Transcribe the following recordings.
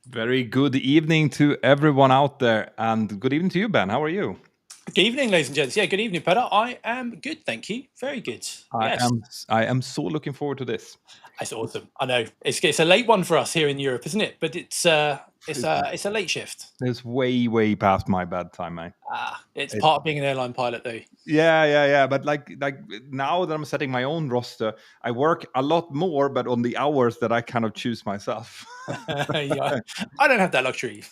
Very good evening to everyone out there, and good evening to you, Ben. How are you? Good evening, ladies and gents. Yeah, good evening, Peter. I am good, thank you. Very good. I Yes, am I am so looking forward to this. that's awesome. I know it's a late one for us here in Europe, isn't it? But it's It's, a late shift. it's way past my bedtime, man. It's It, part of being an airline pilot, though. yeah. But like now that I'm setting my own roster, I work a lot more, but on the hours that I kind of choose myself. Yeah, I don't have that luxury.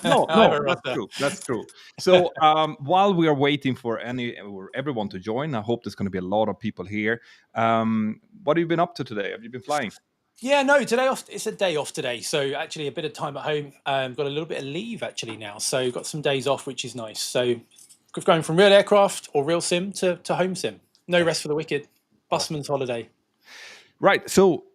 No, I have no, a that's roster. true. That's true. So while we are waiting for any or everyone to join, I hope there's going to be a lot of people here. What have you been up to today? Have you been flying? Yeah, no, today off. It's a day off today, so actually a bit of time at home. Got a little bit of leave actually now, so got some days off, which is nice. So going from real aircraft or real sim to home sim. No rest for the wicked. Awesome. Busman's holiday. Right. So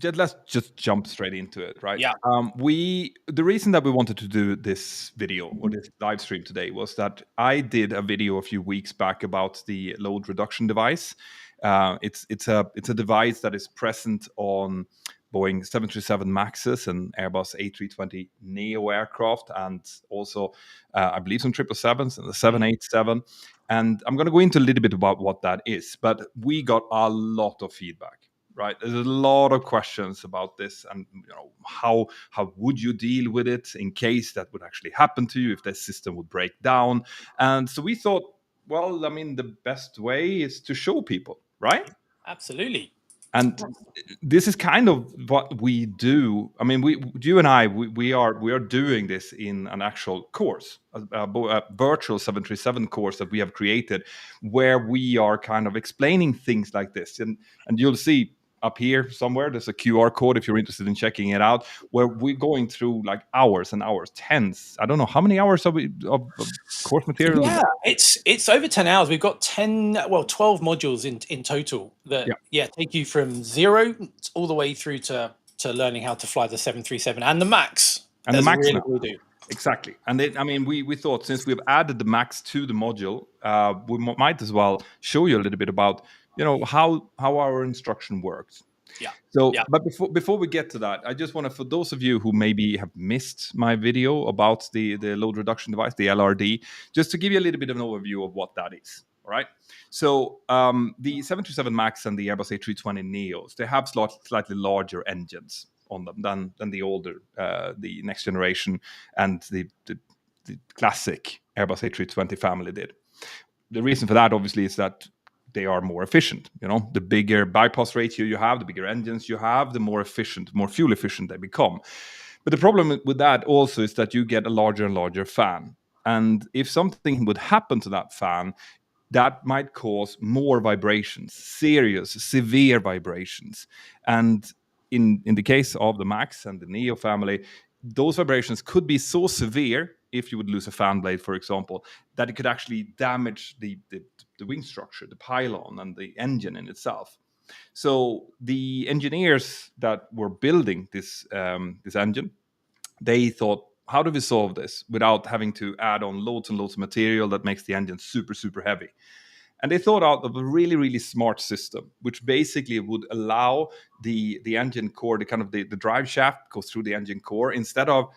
let's just jump straight into it, right? Yeah. The reason that we wanted to do this video or this live stream today was that I did a video a few weeks back about the load reduction device. It's a device that is present on Boeing 737 Maxes and Airbus A320 Neo aircraft, and also I believe some 777s and the 787. And I'm going to go into a little bit about what that is, but we got a lot of feedback. Right, there's a lot of questions about this, and how would you deal with it in case that would actually happen to you if the system would break down? And so we thought, well, I mean, the best way is to show people, right? Absolutely. And this is kind of what we do. I mean, you and I, we are doing this in an actual course, a virtual 737 course that we have created, where we are kind of explaining things like this, and you'll see up here somewhere there's a QR code if you're interested in checking it out, where we're going through like hours and hours, tens. I don't know how many hours of course material. Yeah, it's over 10 hours. We've got 10, well, 12 modules in total that Yeah, take you from zero all the way through to learning how to fly the 737 and the Max and the as max really now. we do. Exactly. And I mean, we thought since we've added the Max to the module, we might as well show you a little bit about, how our instruction works. Yeah. So, Yeah. but before we get to that, I just want to, for those of you who maybe have missed my video about the load reduction device, the LRD, just to give you a little bit of an overview of what that is. All right. So the 737 Max and the Airbus A320 Neos, they have slightly larger engines on them than the older, the next generation, and the classic Airbus A320 family did. The reason for that, obviously, is that they are more efficient. The bigger bypass ratio you have, the bigger engines you have, the more efficient, more fuel efficient they become. But the problem with that also is that you get a larger and larger fan. And if something would happen to that fan, that might cause more vibrations, serious, severe vibrations. And in the case of the Max and the Neo family, those vibrations could be so severe, if you would lose a fan blade, for example, that it could actually damage the wing structure, the pylon, and the engine in itself. So the engineers that were building this engine, they thought, how do we solve this without having to add on loads and loads of material that makes the engine super heavy? And they thought out of a really smart system, which basically would allow the engine core, the drive shaft goes through the engine core, instead of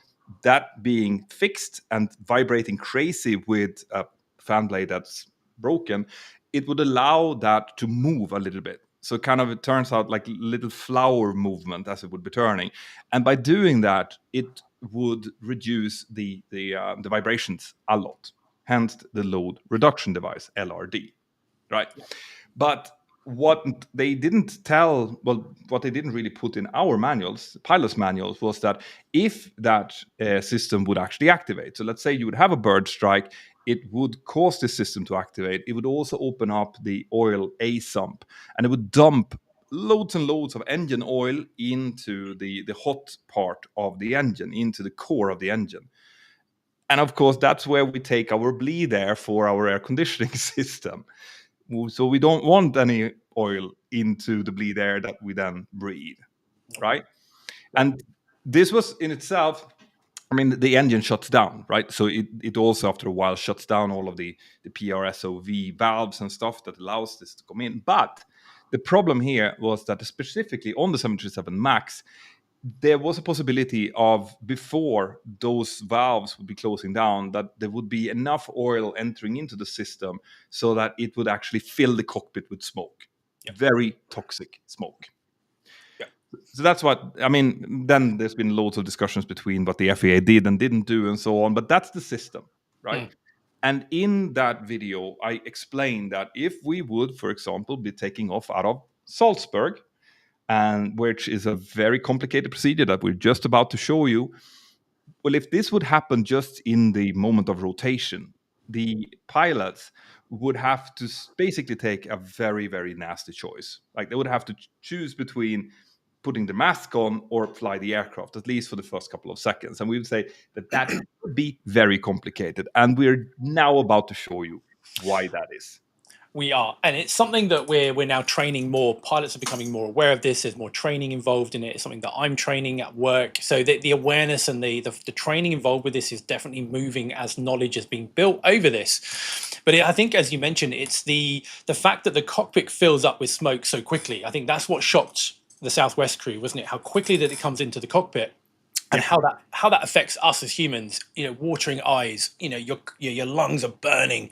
that being fixed and vibrating crazy with a fan blade that's broken, it would allow that to move a little bit. So it turns out like little flower movement as it would be turning, and by doing that, it would reduce the vibrations a lot. Hence the load reduction device, LRD. Right. But what they didn't tell, well, what they didn't really put in our manuals, pilots' manuals, was that if that system would actually activate, so let's say you would have a bird strike, it would cause the system to activate. It would also open up the oil A sump, and it would dump loads and loads of engine oil into the hot part of the engine, into the core of the engine. And of course, that's where we take our bleed air for our air conditioning system. So we don't want any oil into the bleed air that we then breathe, right? And this was in itself, I mean, the engine shuts down, right? So it also, after a while, shuts down all of the PRSOV valves and stuff that allows this to come in. But the problem here was that specifically on the 737 MAX, there was a possibility of, before those valves would be closing down, that there would be enough oil entering into the system so that it would actually fill the cockpit with smoke. Yep. Very toxic smoke. Yep. So that's what I mean. Then there's been loads of discussions between what the FAA did and didn't do and so on, but that's the system, right? And in that video, I explained that if we would, for example, be taking off out of Salzburg, and which is a very complicated procedure that we're just about to show you. Well, if this would happen just in the moment of rotation, the pilots would have to basically take a very, very nasty choice. Like they would have to choose between putting the mask on or fly the aircraft, at least for the first couple of seconds. And we would say that that would be very complicated. And we're now about to show you why that is. We are, and it's something that we're now training more. Pilots are becoming more aware of this. There's more training involved in it. It's something that I'm training at work. So the awareness and the training involved with this is definitely moving as knowledge is being built over this. But I think, as you mentioned, it's the fact that the cockpit fills up with smoke so quickly. I think that's what shocked the Southwest crew, wasn't it? How quickly that it comes into the cockpit. And how that affects us as humans, watering eyes, your lungs are burning,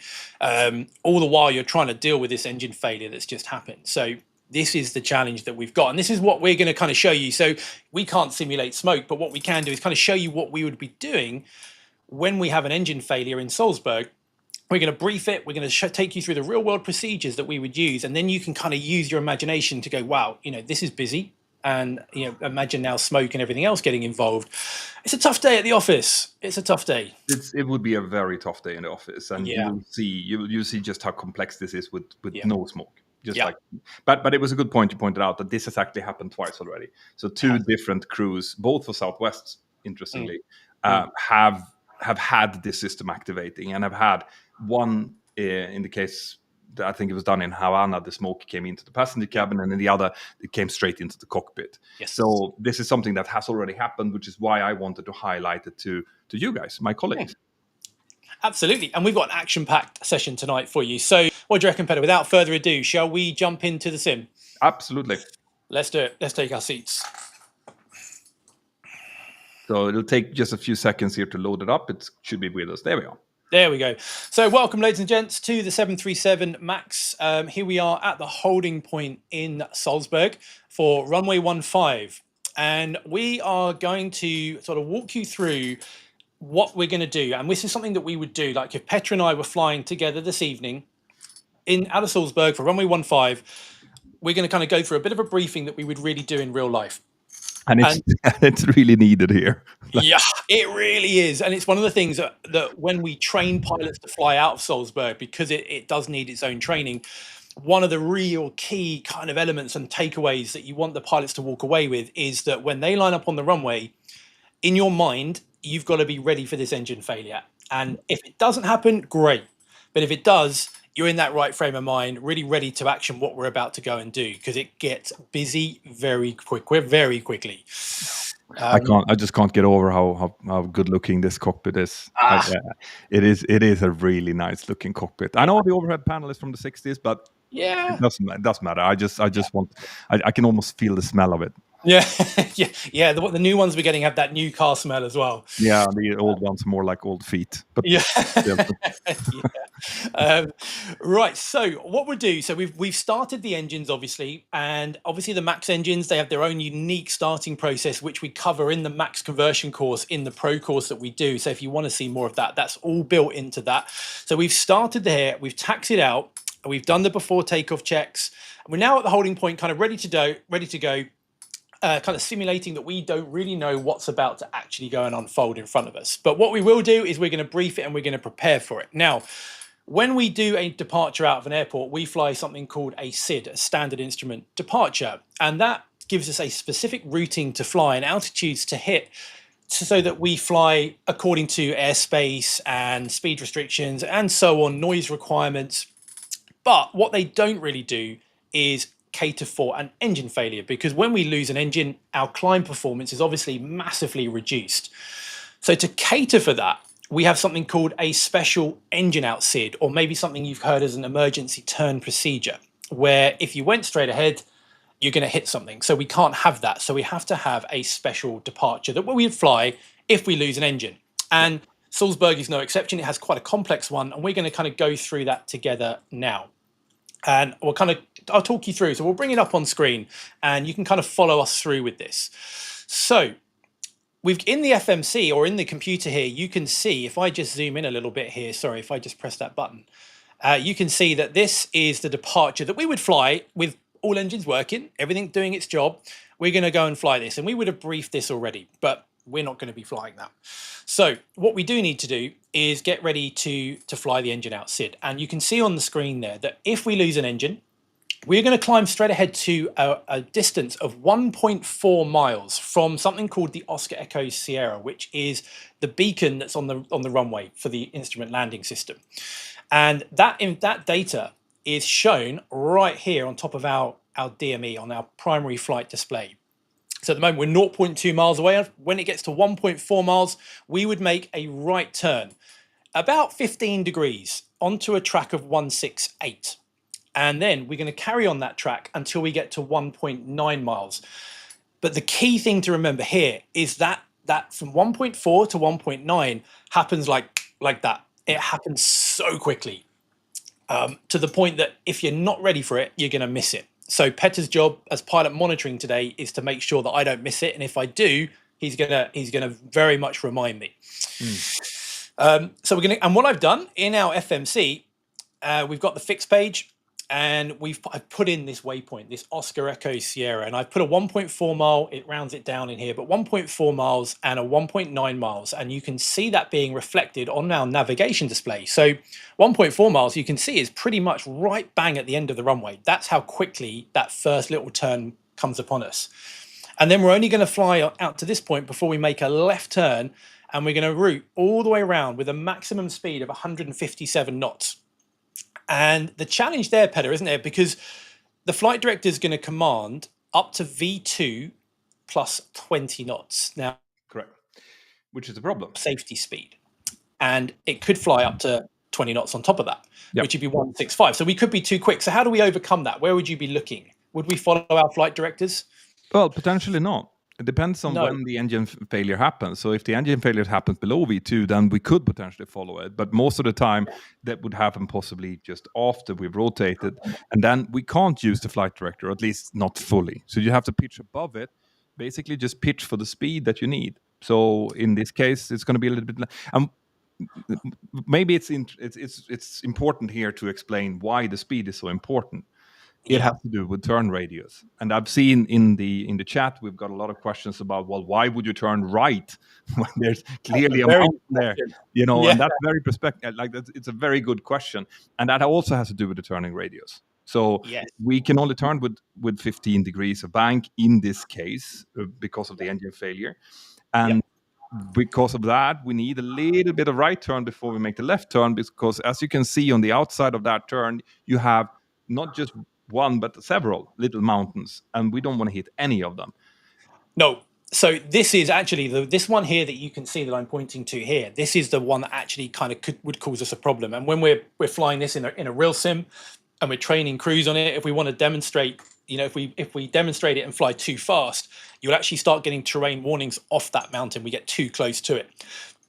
all the while you're trying to deal with this engine failure that's just happened. So this is the challenge that we've got, and this is what we're going to kind of show you. So we can't simulate smoke, but what we can do is kind of show you what we would be doing when we have an engine failure in Salzburg. We're going to brief it. We're going to take you through the real world procedures that we would use, and then you can kind of use your imagination to go, wow, this is busy. And imagine now smoke and everything else getting involved. It's a tough day at the office. It's a tough day. It would be a very tough day in the office, and you see just how complex this is with no smoke. But it was a good point you pointed out that this has actually happened twice already. So two different crews, both for Southwest, interestingly, have had this system activating, and have had one in the case. I think it was done in Havana. The smoke came into the passenger cabin, and in the other, it came straight into the cockpit. Yes. So this is something that has already happened, which is why I wanted to highlight it to you guys, my colleagues. Absolutely. And we've got an action-packed session tonight for you. So what do you reckon, Peter? Without further ado, shall we jump into the sim? Absolutely. Let's do it. Let's take our seats. So it'll take just a few seconds here to load it up. It should be with us. There we are. There we go. So welcome, ladies and gents, to the 737 MAX. Here we are at the holding point in Salzburg for runway 15. And we are going to sort of walk you through what we're going to do. And this is something that we would do. Like if Petra and I were flying together this evening out of Salzburg for runway 15, we're going to kind of go through a bit of a briefing that we would really do in real life. And it's really needed here. Yeah, it really is. And it's one of the things that when we train pilots to fly out of Salzburg, because it does need its own training, one of the real key kind of elements and takeaways that you want the pilots to walk away with is that when they line up on the runway, in your mind, you've got to be ready for this engine failure. And if it doesn't happen, great. But if it does, you're in that right frame of mind, really ready to action what we're about to go and do, because it gets busy very quickly. I just can't get over how good looking this cockpit is. It is a really nice looking cockpit. I know the overhead panel is from the 60s, but it doesn't matter. I just want. I can almost feel the smell of it. Yeah. The new ones we're getting have that new car smell as well. Yeah, the old ones more like old feet. But right. So what we'll do, so we've started the engines, obviously, and obviously the MAX engines, they have their own unique starting process, which we cover in the MAX conversion course, in the pro course that we do. So if you want to see more of that, that's all built into that. So we've started there, we've taxied out, we've done the before takeoff checks. We're now at the holding point, kind of ready to go. Kind of simulating that we don't really know what's about to actually go and unfold in front of us. But what we will do is we're going to brief it and we're going to prepare for it. Now, when we do a departure out of an airport, we fly something called a SID, a standard instrument departure. And that gives us a specific routing to fly and altitudes to hit so that we fly according to airspace and speed restrictions and so on, noise requirements. But what they don't really do is cater for an engine failure, because when we lose an engine, our climb performance is obviously massively reduced. So to cater for that, we have something called a special engine out SID, or maybe something you've heard as an emergency turn procedure, where if you went straight ahead, you're going to hit something. So we can't have that. So we have to have a special departure that we would fly if we lose an engine. And Salzburg is no exception. It has quite a complex one, and we're going to kind of go through that together now. And I'll talk you through. So we'll bring it up on screen, and you can kind of follow us through with this. So we've in the FMC or in the computer here, you can see, if I just zoom in a little bit here, sorry, if I just press that button, you can see that this is the departure that we would fly with all engines working, everything doing its job. We're going to go and fly this, and we would have briefed this already, but we're not going to be flying that. So what we do need to do is get ready to fly the engine out, Sid. And you can see on the screen there that if we lose an engine, we're going to climb straight ahead to a distance of 1.4 miles from something called the Oscar Echo Sierra, which is the beacon that's on the runway for the instrument landing system. And that data is shown right here on top of our DME on our primary flight display. So at the moment we're 0.2 miles away. When it gets to 1.4 miles, we would make a right turn about 15 degrees onto a track of 168. And then we're going to carry on that track until we get to 1.9 miles. But the key thing to remember here is that from 1.4 to 1.9 happens like that. It happens so quickly, to the point that if you're not ready for it, you're going to miss it. So Petter's job as pilot monitoring today is to make sure that I don't miss it, and if I do, he's gonna very much remind me. So and what I've done in our FMC, we've got the fixed page, and I've put in this waypoint, this Oscar Echo Sierra, and I've put a 1.4 mile, it rounds it down in here, but 1.4 miles and a 1.9 miles, and you can see that being reflected on our navigation display. So 1.4 miles, you can see, is pretty much right bang at the end of the runway. That's how quickly that first little turn comes upon us. And then we're only going to fly out to this point before we make a left turn, and we're going to route all the way around with a maximum speed of 157 knots. And the challenge there, Petter, isn't there? Because the flight director is going to command up to V2 plus 20 knots. Now, correct, which is a problem. Safety speed. And it could fly up to 20 knots on top of that, which would be 165. So we could be too quick. So how do we overcome that? Where would you be looking? Would we follow our flight directors? Well, potentially not. It depends on when the engine failure happens. So if the engine failure happens below V2, then we could potentially follow it. But most of the time, that would happen possibly just after we've rotated. And then we can't use the flight director, at least not fully. So you have to pitch above it. Basically, just pitch for the speed that you need. So in this case, it's going to be a little bit... maybe it's important here to explain why the speed is so important. It has to do with turn radius, and I've seen in the chat we've got a lot of questions about, well, why would you turn right when there's clearly a mountain there, and that's very perspective. Like it's a very good question, and that also has to do with the turning radius. So we can only turn with 15 degrees of bank in this case because of the engine failure, and because of that, we need a little bit of right turn before we make the left turn, because as you can see on the outside of that turn, you have not just one, but several little mountains, and we don't want to hit any of them. No. So this is actually this one here that you can see that I'm pointing to here. This is the one that actually kind of would cause us a problem. And when we're flying this in a real sim, and we're training crews on it, if we want to demonstrate, if we demonstrate it and fly too fast, you'll actually start getting terrain warnings off that mountain. We get too close to it.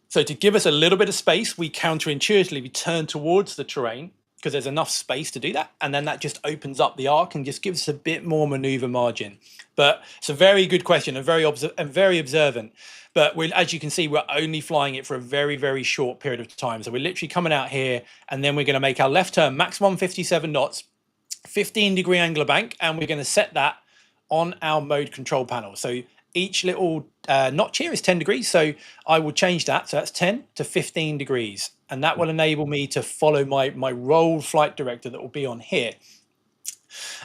So to give us a little bit of space, we counterintuitively turn towards the terrain, because there's enough space to do that, and then that just opens up the arc and just gives us a bit more maneuver margin. But it's a very good question and very observant. But as you can see, we're only flying it for a very, very short period of time. So we're literally coming out here, and then we're going to make our left turn, max 157 knots, 15-degree angular bank, and we're going to set that on our mode control panel. So each little notch here is 10 degrees. So I will change that. So that's 10 to 15 degrees. And that will enable me to follow my roll flight director that will be on here.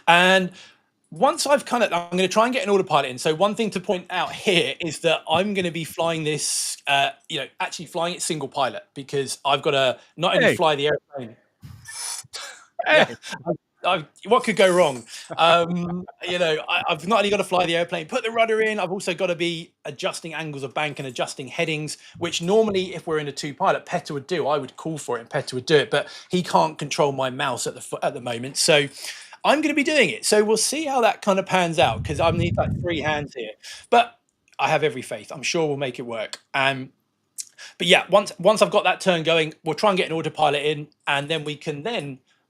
And once I'm going to try and get an autopilot in. So one thing to point out here is that I'm going to be flying this, actually flying it single pilot, because I've got to not only fly the airplane. What could go wrong? I've not only got to fly the airplane, put the rudder in, I've also got to be adjusting angles of bank and adjusting headings, which normally if we're in a two-pilot, Petter would do. I would call for it and Petter would do it, but he can't control my mouse at the moment. So I'm going to be doing it. So we'll see how that kind of pans out because I need like three hands here. But I have every faith. I'm sure we'll make it work. But yeah, once I've got that turn going, we'll try and get an autopilot in, and then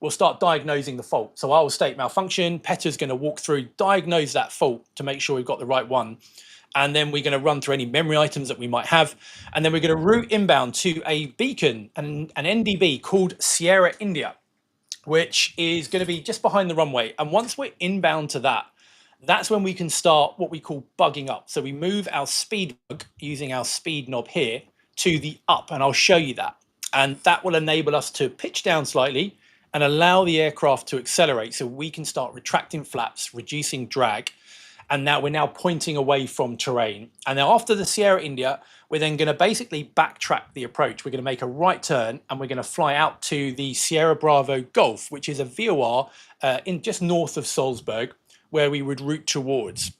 we'll start diagnosing the fault. So I will state malfunction. Petter's going to walk through, diagnose that fault to make sure we've got the right one. And then we're going to run through any memory items that we might have. And then we're going to route inbound to a beacon, an NDB called Sierra India, which is going to be just behind the runway. And once we're inbound to that, that's when we can start what we call bugging up. So we move our speed bug using our speed knob here to the up, and I'll show you that. And that will enable us to pitch down slightly and allow the aircraft to accelerate so we can start retracting flaps, reducing drag. And now we're pointing away from terrain. And now after the Sierra India, we're then going to basically backtrack the approach. We're going to make a right turn and we're going to fly out to the Sierra Bravo Golf, which is a VOR in just north of Salzburg, where we would route towards.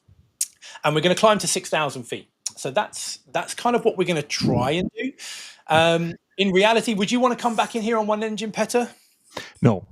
And we're going to climb to 6,000 feet. So that's kind of what we're going to try and do. In reality, would you want to come back in here on one engine, Petter? No,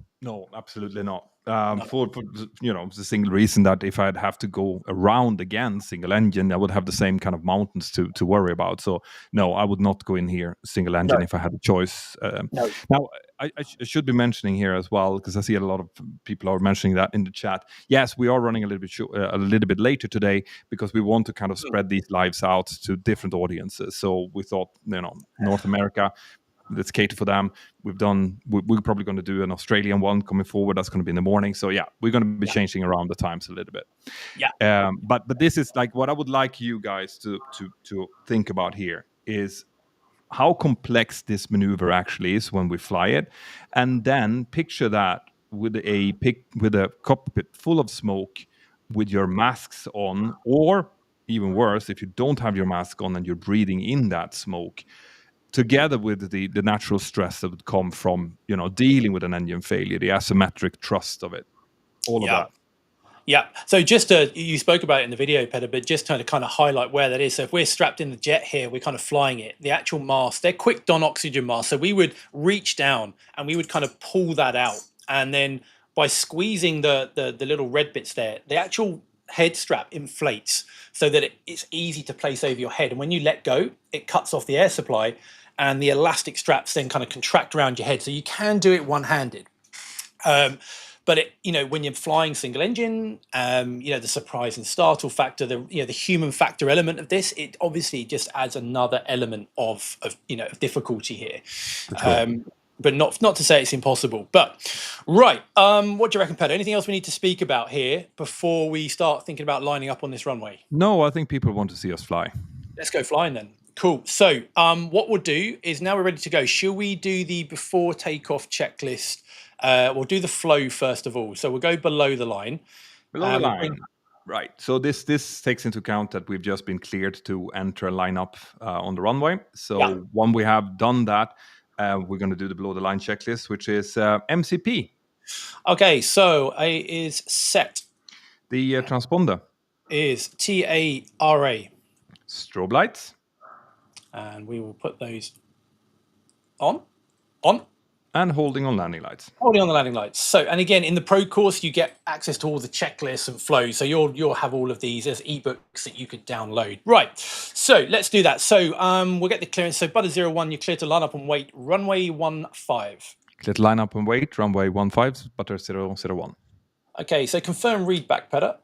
absolutely not. For the single reason that if I'd have to go around again single engine, I would have the same kind of mountains to worry about. So no, I would not go in here single engine if I had a choice. No. Now I should be mentioning here as well, because I see a lot of people are mentioning that in the chat. Yes, we are running a little bit later today because we want to kind of spread these lives out to different audiences. So we thought, North America, let's cater for them. We're probably going to do an Australian one coming forward. That's going to be in the morning. So yeah, we're going to be changing around the times a little bit. Yeah. But this is like what I would like you guys to think about here is how complex this maneuver actually is when we fly it, and then picture that with a cockpit full of smoke, with your masks on, or even worse, if you don't have your mask on and you're breathing in that smoke, together with the natural stress that would come from dealing with an engine failure, the asymmetric thrust of it, all of that. Yeah. So just you spoke about it in the video, Peter, but just to kind of highlight where that is. So if we're strapped in the jet here, we're kind of flying it. The actual mask, they're quick don oxygen masks. So we would reach down and we would kind of pull that out, and then by squeezing the little red bits there, the actual head strap inflates so that it's easy to place over your head. And when you let go, it cuts off the air supply, and the elastic straps then kind of contract around your head. So you can do it one-handed. But when you're flying single engine, the surprise and startle factor, the human factor element of this, it obviously just adds another element of difficulty here. Sure. But not to say it's impossible. But right, what do you reckon, Peter? Anything else we need to speak about here before we start thinking about lining up on this runway? No, I think people want to see us fly. Let's go flying then. Cool. So what we'll do is, now we're ready to go. Shall we do the before takeoff checklist? We'll do the flow first of all. So we'll go below the line. Below the line. Right. So this takes into account that we've just been cleared to enter a lineup on the runway. So when we have done that, we're going to do the below the line checklist, which is MCP. Okay. So A is set. The transponder is TARA. Strobe lights. And we will put those on. And holding on landing lights. Holding on the landing lights. So, and again, in the pro course, you get access to all the checklists and flows. So you'll have all of these as ebooks that you could download. Right. So let's do that. So we'll get the clearance. So Butter 01, you're clear to line up and wait. Runway 15. Clear to line up and wait. Runway 15, Butter 001. Okay. So confirm read back, Petter.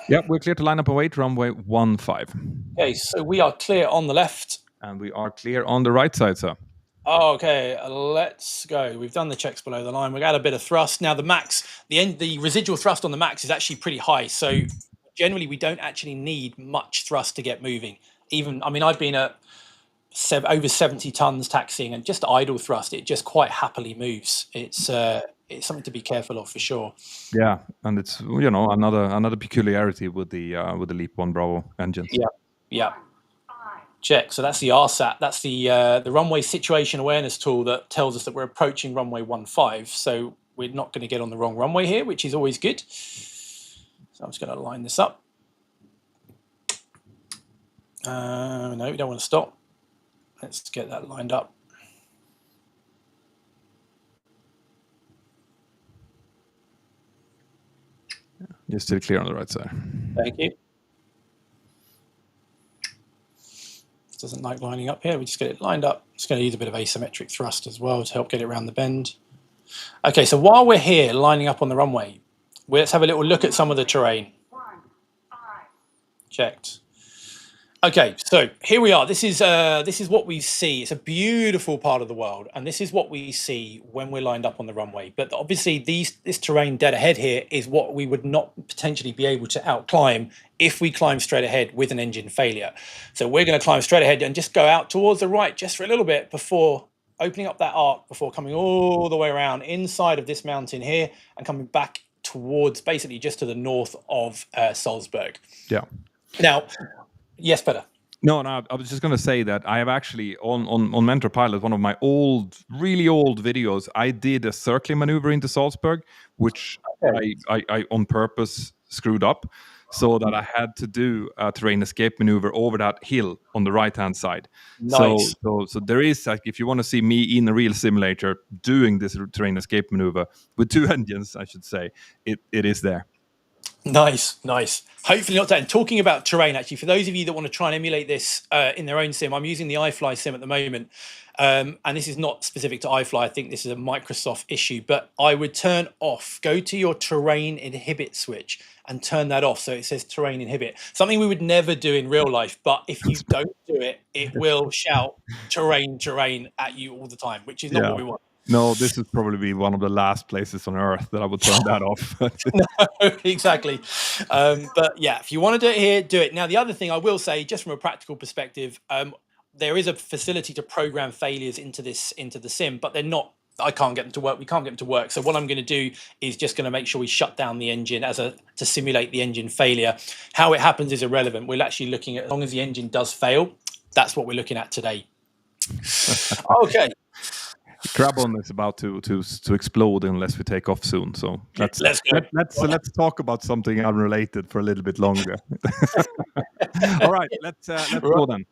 Yep, we're clear to line up and wait. Runway 15. Okay. So we are clear on the left. And we are clear on the right side, sir. Okay, let's go. We've done the checks below the line. We've got a bit of thrust. Now the max, the residual thrust on the max is actually pretty high. So generally we don't actually need much thrust to get moving. I've been at over 70 tons taxiing, and just idle thrust, it just quite happily moves. It's something to be careful of for sure. Yeah, and it's another peculiarity with the Leap 1 Bravo engines. Yeah. Check. So that's the RSAT. That's the runway situation awareness tool that tells us that we're approaching runway 15. So we're not going to get on the wrong runway here, which is always good. So I'm just going to line this up. No, we don't want to stop. Let's get that lined up. You're still clear on the right side. Thank you. Doesn't like lining up here. We just get it lined up. It's going to use a bit of asymmetric thrust as well to help get it around the bend. Okay, so while we're here lining up on the runway, let's have a little look at some of the terrain. Checked. Okay, so here we are. This is what we see. It's a beautiful part of the world, and this is what we see when we're lined up on the runway. But obviously, this terrain dead ahead here is what we would not potentially be able to outclimb if we climb straight ahead with an engine failure. So we're going to climb straight ahead and just go out towards the right just for a little bit before opening up that arc, before coming all the way around inside of this mountain here and coming back towards basically just to the north of Salzburg. Yeah. Now, yes, Peter. No, I was just going to say that I have actually on Mentor Pilot, one of my really old videos, I did a circling maneuver into Salzburg, which I on purpose screwed up, so that I had to do a terrain escape maneuver over that hill on the right-hand side. Nice. So there is, like, if you want to see me in a real simulator doing this terrain escape maneuver with 2 engines, I should say, it is there. Nice. Hopefully not that. And talking about terrain, actually, for those of you that want to try and emulate this in their own sim, I'm using the iFly sim at the moment. And this is not specific to iFly. I think this is a Microsoft issue. But I would go to your terrain inhibit switch and turn that off. So it says terrain inhibit. Something we would never do in real life. But if you don't do it, it will shout terrain at you all the time, which is not what we want. No, this would probably be one of the last places on Earth that I would turn that off. No, exactly. But yeah, if you want to do it here, do it. Now, the other thing I will say, just from a practical perspective, there is a facility to program failures into the sim, but they're not. I can't get them to work. We can't get them to work. So what I'm going to do is just going to make sure we shut down the engine to simulate the engine failure. How it happens is irrelevant. We're actually looking at, as long as the engine does fail, that's what we're looking at today. Okay. Crabon is about to explode unless we take off soon. So let's talk about something unrelated for a little bit longer. All right, let's go then.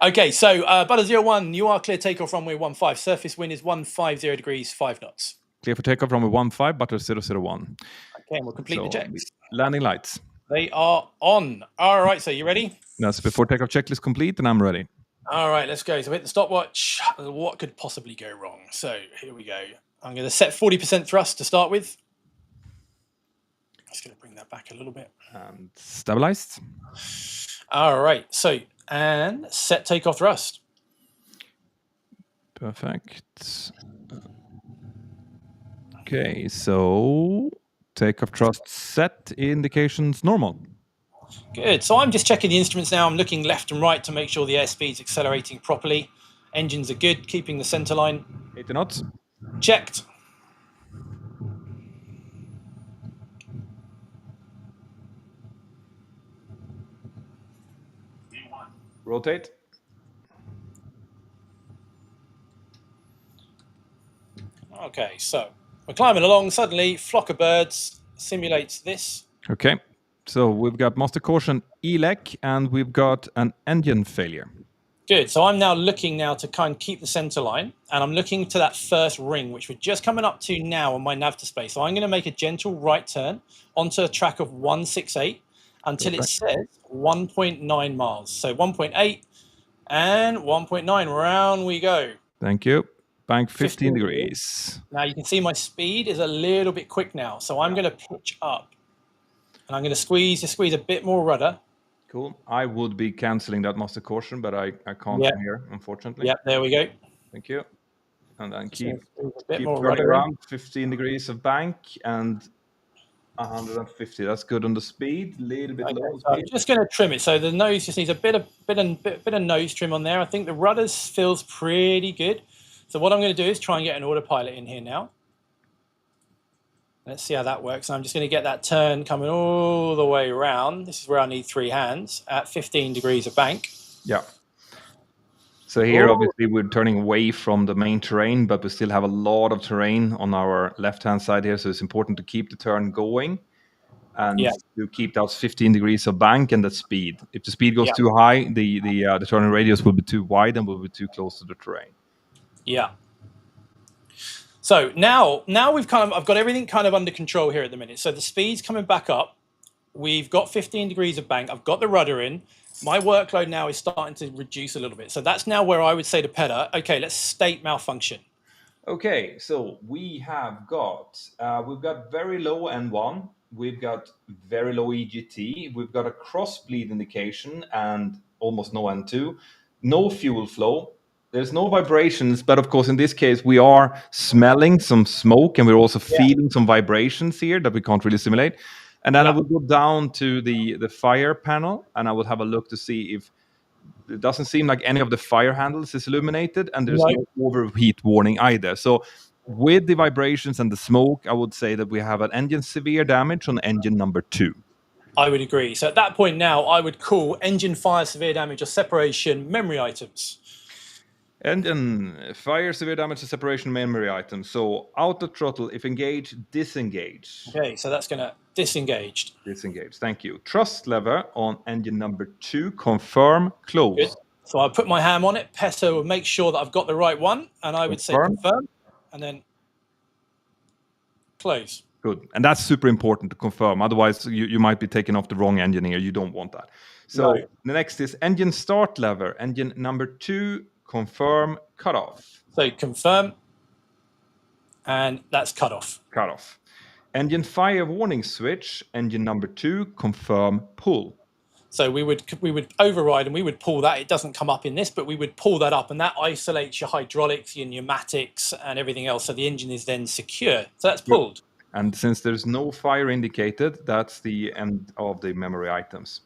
Okay, so Butter 01, you are clear takeoff runway 15. Surface wind is 150 degrees, 5 knots. Clear for takeoff runway 15, Butter 001. Okay, and we'll complete the checks. Landing lights. They are on. All right, so you ready? No, so before takeoff checklist complete, and I'm ready. All right, let's go. So hit the stopwatch. What could possibly go wrong? So here we go. I'm going to set 40% thrust to start with. Just going to bring that back a little bit. And stabilized. All right. So, and set takeoff thrust. Perfect. Okay, so takeoff thrust set, indications normal. Good. So I'm just checking the instruments now. I'm looking left and right to make sure the airspeed's accelerating properly. Engines are good, keeping the center line. 80 knots. Checked. Rotate. Okay, so we're climbing along. Suddenly, flock of birds simulates this. Okay. So we've got master caution ELEC, and we've got an engine failure. Good. So I'm now looking to kind of keep the center line, and I'm looking to that first ring, which we're just coming up to now on my nav to space. So I'm going to make a gentle right turn onto a track of 168 until it says 1.9 miles. So 1.8 and 1.9. Round we go. Thank you. Bank 15 degrees. Now you can see my speed is a little bit quick now. So I'm going to pitch up. And I'm going to squeeze a bit more rudder. Cool. I would be cancelling that master caution, but I can't here, unfortunately. Yep, there we go. Thank you. And then keep turning around 15 degrees of bank and 150. That's good on the speed. A little bit low so I'm just going to trim it. So the nose just needs a bit of nose trim on there. I think the rudder feels pretty good. So what I'm going to do is try and get an autopilot in here now. Let's see how that works. I'm just going to get that turn coming all the way around. This is where I need 3 hands at 15 degrees of bank. Yeah. So here, obviously, we're turning away from the main terrain, but we still have a lot of terrain on our left-hand side here. So it's important to keep the turn going and to keep those 15 degrees of bank and the speed. If the speed goes too high, the turning radius will be too wide and will be too close to the terrain. Yeah. So now I've got everything kind of under control here at the minute. So the speed's coming back up. We've got 15 degrees of bank. I've got the rudder in. My workload now is starting to reduce a little bit. So that's now where I would say to Peder, okay, let's state malfunction. Okay, so we've got very low N1, we've got very low EGT, we've got a cross bleed indication and almost no N2, no fuel flow. There's no vibrations, but of course, in this case, we are smelling some smoke and we're also feeling some vibrations here that we can't really simulate. And then I will go down to the fire panel and I will have a look to see if it doesn't seem like any of the fire handles is illuminated and there's no overheat warning either. So with the vibrations and the smoke, I would say that we have an engine severe damage on engine number 2. I would agree. So at that point now, I would call engine fire severe damage or separation memory items. Engine fire severe damage to separation memory items. So auto throttle, if engaged, disengage. Okay, so that's going to disengaged. Disengage, thank you. Thrust lever on engine number 2, confirm, close. Good. So I put my ham on it. Petter will make sure that I've got the right one. And I would say confirm and then close. Good. And that's super important to confirm. Otherwise, you might be taking off the wrong engine here. You don't want that. So the next is engine start lever. Engine number 2, confirm, cut off. So confirm, and that's cut off. Cut off. Engine fire warning switch. Engine number 2, confirm, pull. So we would override and we would pull that. It doesn't come up in this, but we would pull that up, and that isolates your hydraulics, your pneumatics, and everything else. So the engine is then secure. So that's pulled. And since there's no fire indicated, that's the end of the memory items.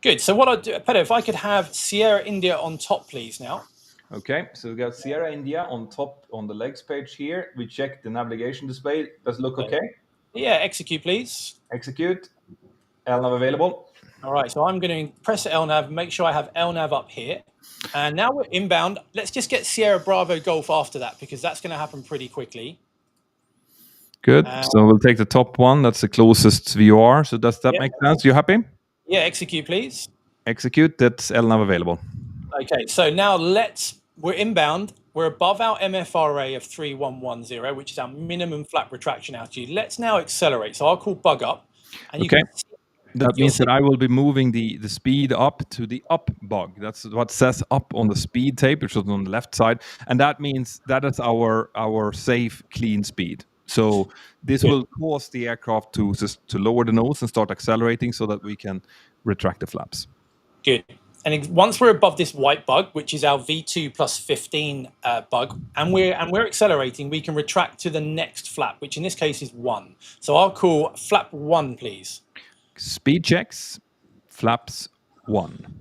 Good. So what I'd do, Peder, if I could have Sierra India on top, please, now. Okay, so we got Sierra India on top on the legs page here. We check the navigation display. Does it look okay? Yeah, execute, please. Execute. LNAV available. All right, so I'm going to press LNAV, make sure I have LNAV up here. And now we're inbound. Let's just get Sierra Bravo Golf after that, because that's going to happen pretty quickly. Good. So we'll take the top one. That's the closest VOR. So does that make sense? You happy? Yeah, execute, please. Execute. That's LNAV available. Okay, so now we're inbound. We're above our MFRA of 3110, which is our minimum flap retraction altitude. Let's now accelerate. So I'll call bug up. And you can see, that means that I will be moving the speed up to the up bug. That's what says up on the speed tape, which is on the left side. And that means that is our safe, clean speed. So this will cause the aircraft to lower the nose and start accelerating so that we can retract the flaps. Good. And once we're above this white bug, which is our V2 plus 15 bug, and we're accelerating, we can retract to the next flap, which in this case is 1. So I'll call flap 1, please. Speed checks, flaps 1.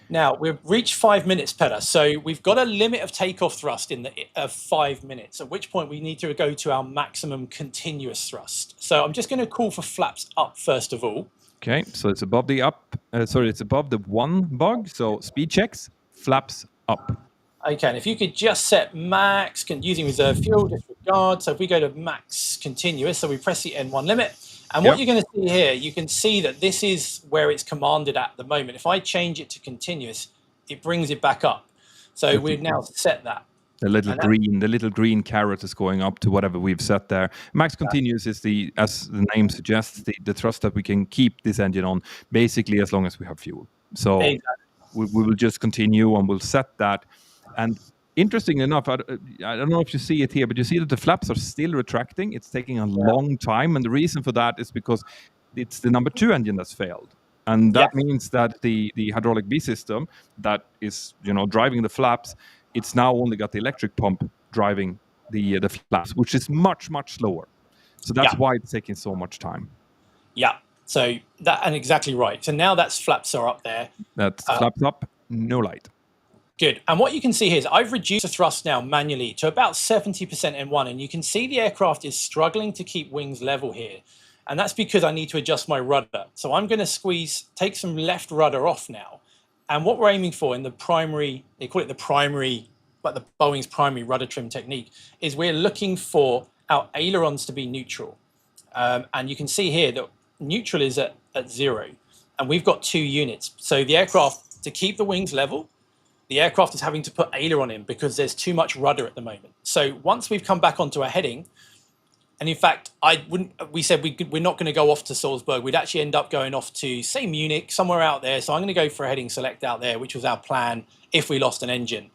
Now, we've reached 5 minutes, Peder. So we've got a limit of takeoff thrust of 5 minutes, at which point we need to go to our maximum continuous thrust. So I'm just going to call for flaps up first of all. Okay, so it's above the it's above the 1 bug. So speed checks, flaps up. Okay, and if you could just set max, using reserve fuel, disregard. So if we go to max continuous, so we press the N1 limit. And what you're going to see here, you can see that this is where it's commanded at the moment. If I change it to continuous, it brings it back up. So we've now set that. The little green carrot is going up to whatever we've set there. Max continuous is as the name suggests, the thrust that we can keep this engine on basically as long as we have fuel. So we will just continue and we'll set that. And interestingly enough, I don't know if you see it here, but you see that the flaps are still retracting. It's taking a long time. And the reason for that is because it's the number 2 engine that's failed. And that means that the hydraulic B system that is driving the flaps, it's now only got the electric pump driving the flaps, which is much, much slower. So that's why it's taking so much time. Yeah. So and exactly right. So now that's flaps are up there. That's flaps up, no light. Good. And what you can see here is I've reduced the thrust now manually to about 70% N1. And you can see the aircraft is struggling to keep wings level here. And that's because I need to adjust my rudder. So I'm going to take some left rudder off now. And what we're aiming for in the primary, they call it the primary, but the Boeing's primary rudder trim technique, is we're looking for our ailerons to be neutral. And you can see here that neutral is at 0. And we've got 2 units. So the aircraft, to keep the wings level, the aircraft is having to put aileron in because there's too much rudder at the moment. So once we've come back onto our heading, And in fact, I wouldn't. We said we're not going to go off to Salzburg. We'd actually end up going off to, say, Munich, somewhere out there. So I'm going to go for a heading select out there, which was our plan if we lost an engine.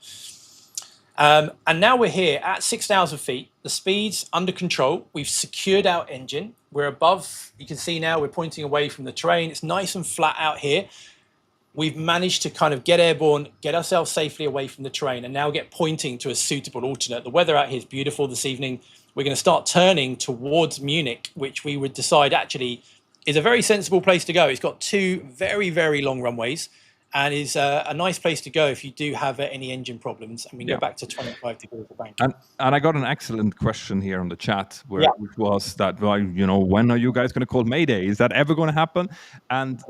And now we're here at 6,000 feet. The speed's under control. We've secured our engine. We're above. You can see now we're pointing away from the terrain. It's nice and flat out here. We've managed to kind of get airborne, get ourselves safely away from the terrain, and now get pointing to a suitable alternate. The weather out here is beautiful this evening. We're going to start turning towards Munich, which we would decide actually is a very sensible place to go. It's got two very, very long runways and is a nice place to go if you do have any engine problems. And we go back to 25 degrees of bank. And I got an excellent question here on the chat, which was that, well, when are you guys going to call Mayday? Is that ever going to happen? And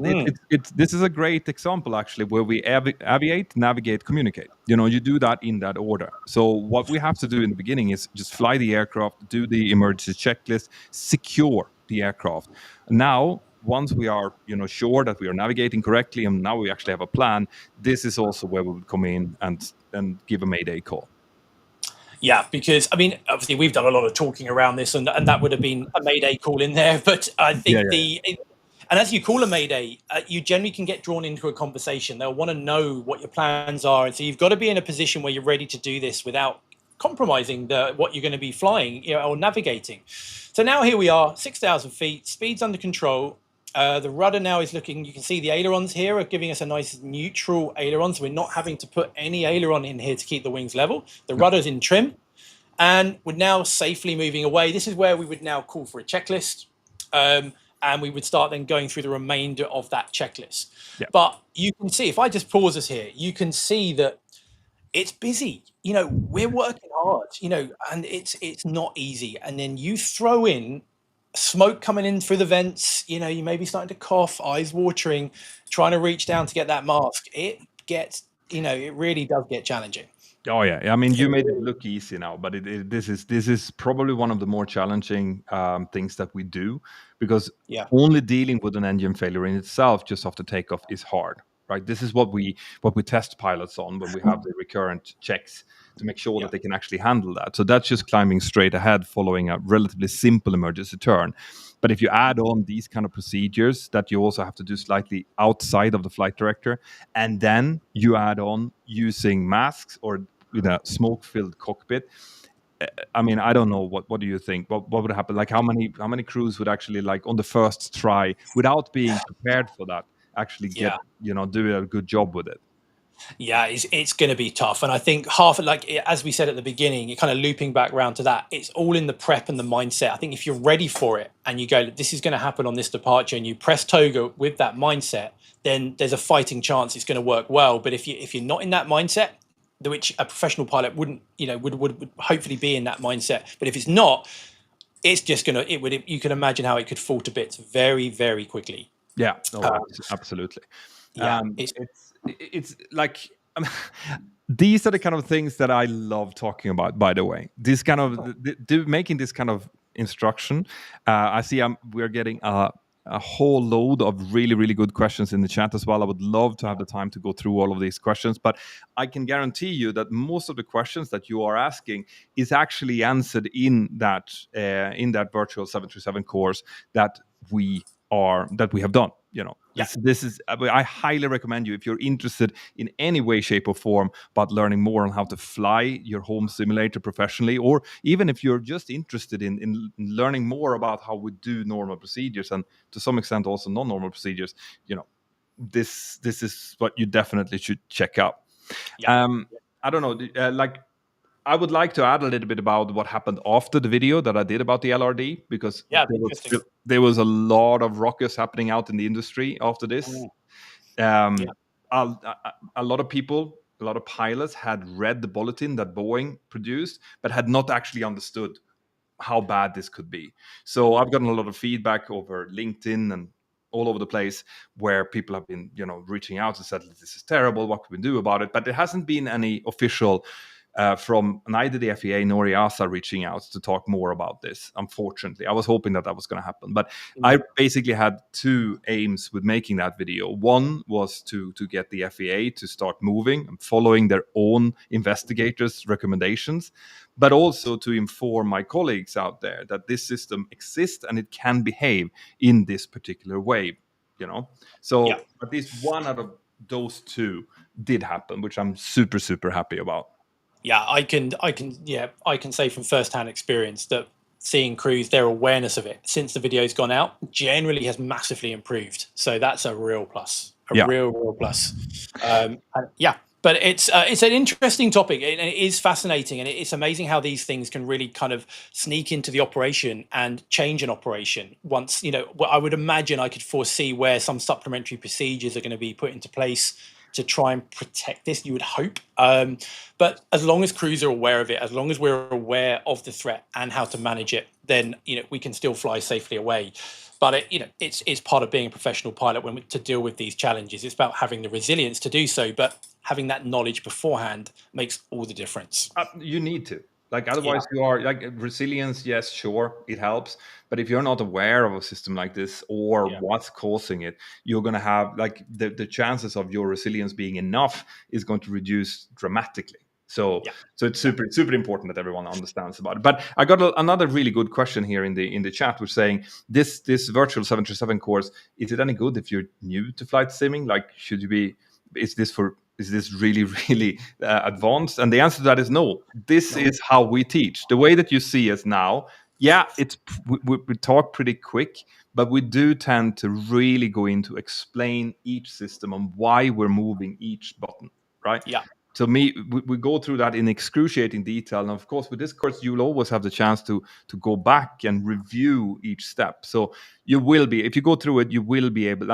this is a great example, actually, where we aviate, navigate, communicate. You do that in that order. So what we have to do in the beginning is just fly the aircraft, do the emergency checklist, secure the aircraft. Now, once we are, sure that we are navigating correctly, and now we actually have a plan, this is also where we would come in and give a Mayday call. Yeah, because I mean, obviously we've done a lot of talking around this, and that would have been a Mayday call in there. But I think and as you call a Mayday, you generally can get drawn into a conversation. They'll want to know what your plans are, and so you've got to be in a position where you're ready to do this without compromising what you're going to be flying, or navigating. So now here we are, 6,000 feet, speed's under control. The rudder now is looking, you can see the ailerons here are giving us a nice neutral aileron, so we're not having to put any aileron in here to keep the wings level. The rudder's in trim, and we're now safely moving away. This is where we would now call for a checklist, and we would start then going through the remainder of that checklist. Yeah. But you can see, if I just pause us here, you can see that it's busy. We're working hard, and it's not easy. And then you throw in smoke coming in through the vents, you may be starting to cough, eyes watering, trying to reach down to get that mask. It gets, it really does get challenging. Oh yeah, I mean, you made it look easy now, but this is probably one of the more challenging things that we do, because only dealing with an engine failure in itself just after takeoff is hard, right? This is what we test pilots on when we have the recurrent checks to make sure that they can actually handle that. So that's just climbing straight ahead, following a relatively simple emergency turn. But if you add on these kind of procedures that you also have to do slightly outside of the flight director, and then you add on using masks or with a smoke-filled cockpit, I mean, I don't know. What do you think? What would happen? Like, how many crews would actually, like, on the first try, without being prepared for that, actually get do a good job with it? Yeah, it's going to be tough. And I think as we said at the beginning, you're kind of looping back around to that. It's all in the prep and the mindset. I think if you're ready for it and you go, this is going to happen on this departure, and you press toga with that mindset, then there's a fighting chance it's going to work well. But if you're not in that mindset, which a professional pilot wouldn't, would hopefully be in that mindset. But if it's not, it's just you can imagine how it could fall to bits very, very quickly. Yeah, absolutely. Yeah, it's like these are the kind of things that I love talking about. By the way, this kind of making this kind of instruction. I see we're getting a whole load of really, really good questions in the chat as well. I would love to have the time to go through all of these questions, but I can guarantee you that most of the questions that you are asking is actually answered in that virtual 737 course that we have done. This is, I highly recommend you, if you're interested in any way, shape, or form about learning more on how to fly your home simulator professionally, or even if you're just interested in learning more about how we do normal procedures, and to some extent also non-normal procedures, this is what you definitely should check out. I don't know, I would like to add a little bit about what happened after the video that I did about the LRD, because there was a lot of ruckus happening out in the industry after this. A lot of people, a lot of pilots had read the bulletin that Boeing produced, but had not actually understood how bad this could be. So I've gotten a lot of feedback over LinkedIn and all over the place, where people have been, reaching out and said, this is terrible, what can we do about it? But there hasn't been any official from neither the FEA nor EASA reaching out to talk more about this. Unfortunately, I was hoping that was going to happen, but I basically had two aims with making that video. One was to get the FEA to start moving and following their own investigators' recommendations, but also to inform my colleagues out there that this system exists and it can behave in this particular way. So at least one out of those two did happen, which I'm super, super happy about. Yeah, I can say from firsthand experience that seeing crews, their awareness of it since the video's gone out generally has massively improved. So that's a real plus, real plus. But it's an interesting topic, and it is fascinating, and it's amazing how these things can really kind of sneak into the operation and change an operation. Once, I would imagine I could foresee where some supplementary procedures are going to be put into place to try and protect this, you would hope. But as long as crews are aware of it, as long as we're aware of the threat and how to manage it, then we can still fly safely away. But it's part of being a professional pilot to deal with these challenges. It's about having the resilience to do so, but having that knowledge beforehand makes all the difference. You need to. Otherwise you are resilience. Yes, sure, it helps. But if you're not aware of a system like this or what's causing it, you're going to have the chances of your resilience being enough is going to reduce dramatically. So it's super important that everyone understands about it. But I got another really good question here in the chat, which saying this virtual 737 course, is it any good if you're new to flight simming? Should you be? Is this really, really advanced? And the answer to that is no. This is how we teach. The way that you see us now, we talk pretty quick, but we do tend to really go into explain each system and why we're moving each button, right? Yeah. So we go through that in excruciating detail. And of course, with this course, you'll always have the chance to go back and review each step. So you will be, if you go through it, you will be able,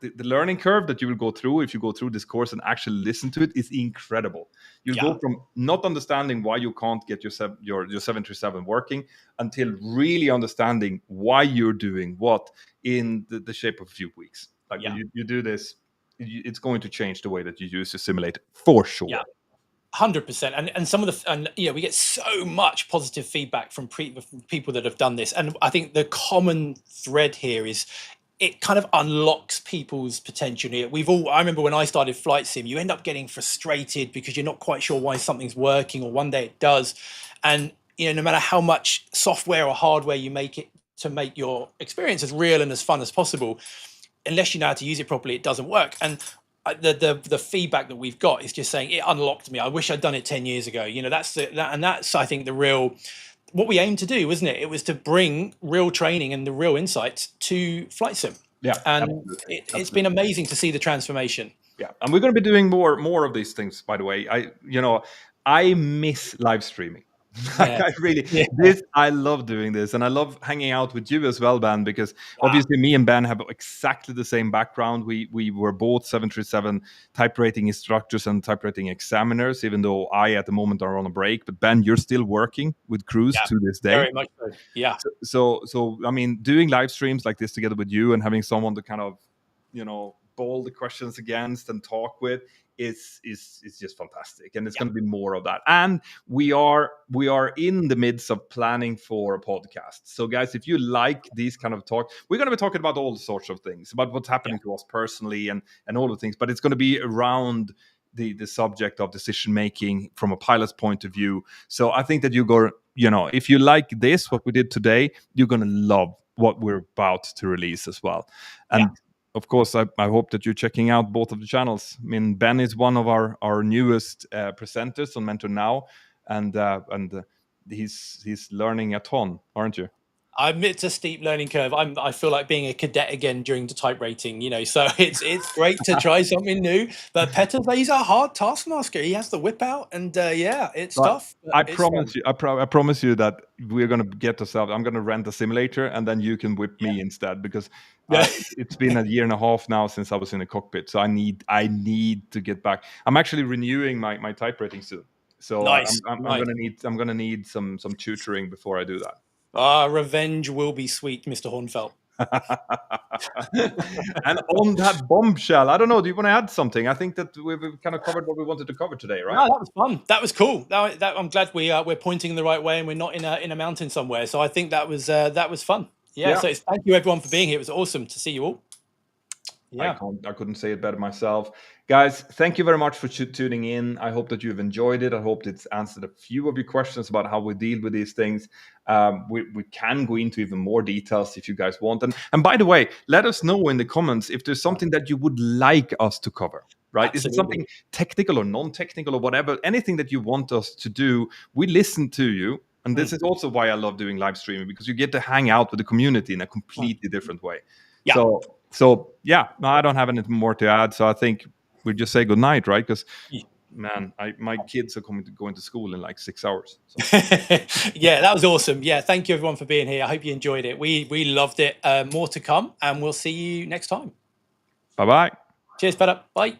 the learning curve that you will go through if you go through this course and actually listen to it is incredible. You'll go from not understanding why you can't get your 737 working until really understanding why you're doing what in the shape of a few weeks. When you do this, it's going to change the way that you use your simulator for sure. 100%. And some of we get so much positive feedback from people that have done this. And I think the common thread here is it kind of unlocks people's potential here. I remember when I started flight sim, you end up getting frustrated because you're not quite sure why something's working, or one day it does. And, no matter how much software or hardware you make it to make your experience as real and as fun as possible, unless you know how to use it properly, it doesn't work. And the feedback that we've got is just saying it unlocked me. I wish I'd done it 10 years ago. That's I think the real, what we aim to do, wasn't it? It was to bring real training and the real insights to flight sim. Yeah, and it's been amazing to see the transformation. Yeah, and we're going to be doing more of these things. By the way, I miss live streaming. I love doing this, and I love hanging out with you as well, Ben, because obviously me and Ben have exactly the same background. We were both 737 type rating instructors and type rating examiners, even though I at the moment are on a break. But Ben, you're still working with crews to this day. Very much so. Yeah. So I mean, doing live streams like this together with you and having someone to kind of, bowl the questions against and talk with is just fantastic, and it's going to be more of that. And we are in the midst of planning for a podcast. So guys, if you like these kind of talk, we're going to be talking about all sorts of things, about what's happening to us personally and all the things, but it's going to be around the subject of decision making from a pilot's point of view. So I think that if you like this, what we did today, you're going to love what we're about to release as well. And of course, I hope that you're checking out both of the channels. I mean, Ben is one of our newest presenters on Mentor Now, and he's learning a ton, aren't you? It's a steep learning curve. I feel like being a cadet again during the type rating, so it's great to try something new. But Petter's, he's a hard taskmaster. He has the whip out, and it's tough. I promise you that we're going to get ourselves. I'm going to rent a simulator, and then you can whip me instead, because it's been a year and a half now since I was in the cockpit. So I need to get back. I'm actually renewing my type rating soon. So nice. I'm going to need some tutoring before I do that. Revenge will be sweet, Mr. Hornfelt. And on that bombshell, I don't know. Do you want to add something? I think that we've kind of covered what we wanted to cover today, right? No, that was fun. That was cool. I'm glad we're pointing in the right way and we're not in a mountain somewhere. So I think that was fun. Yeah. Yeah. So thank you everyone for being here. It was awesome to see you all. Yeah. I couldn't say it better myself. Guys, thank you very much for tuning in. I hope that you've enjoyed it. I hope it's answered a few of your questions about how we deal with these things. We can go into even more details if you guys want. And by the way, let us know in the comments if there's something that you would like us to cover, right? Absolutely. Is it something technical or non-technical or whatever? Anything that you want us to do, we listen to you. And this is also why I love doing live streaming, because you get to hang out with the community in a completely different way. Yeah. So yeah, no, I don't have anything more to add. So I think we just say good night, right? Because man, my kids are going to school in like 6 hours. So. Yeah, that was awesome. Yeah, thank you everyone for being here. I hope you enjoyed it. We loved it. More to come, and we'll see you next time. Bye bye. Cheers, Peter. Bye.